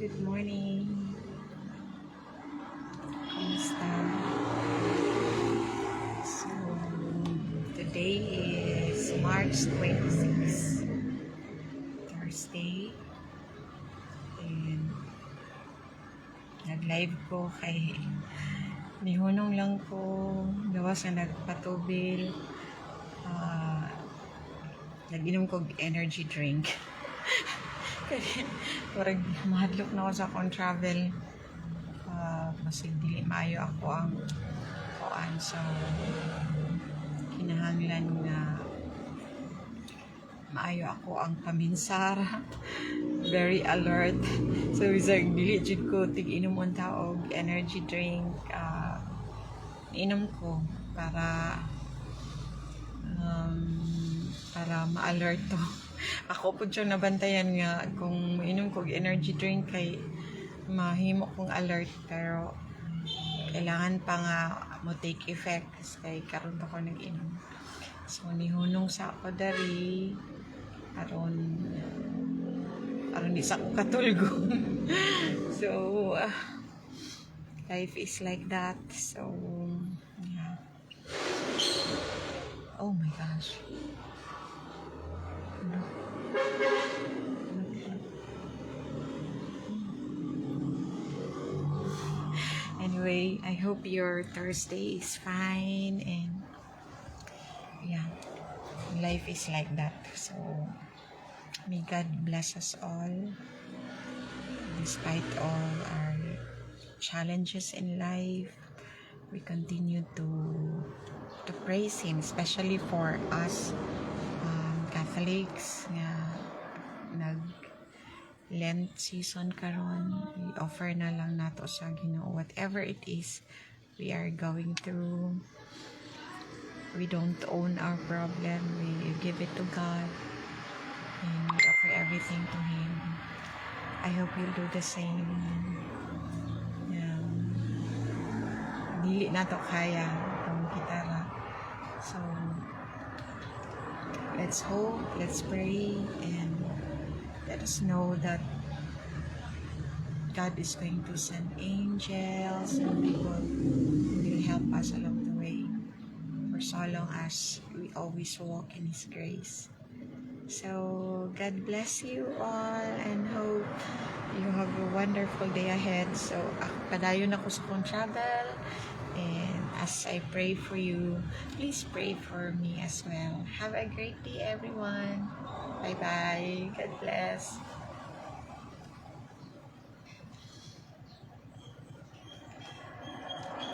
Good morning. Kamusta? So, today is March 26, Thursday. And nag-live ko kay nihunong lang ko gawas na nagpatubil. Nag-inom ko energy drink. Kaya parang mahadlok na ako sa akong travel. Masig dili maayo ako ang kuan, so kinahanglan nga maayo ako ang paminsara. Very alert. So bisag dili jud ko tig-inom unta og energy drink, inom ko para ma-alert to. Ako po siyang nabantayan nga kung mainom ko energy drink kay mahimo kong alert, pero kailangan pa nga mo take effect kay karon pa ko nag-inom. So nihunong sa ako dari aron di sa ko katulgo. So life is like that. So yeah. Oh my gosh. Anyway, I hope your Thursday is fine, and yeah, life is like that. So may God bless us all despite all our challenges in life. We continue to praise Him, especially for us Catholics nga nag Lent season karon. We offer na lang nato sa Ginoo whatever it is we are going through. We don't own our problem. We give it to God and we offer everything to Him. I hope you'll do the same. Dili nato kaya ang gitara. So let's hope, let's pray, and let us know that God is going to send angels and people who will help us along the way for so long as we always walk in His grace. So God bless you all and hope you have a wonderful day ahead. So padayon ako sa kong travel, and as I pray for you, please pray for me as well. Have a great day, everyone. Bye-bye. God bless.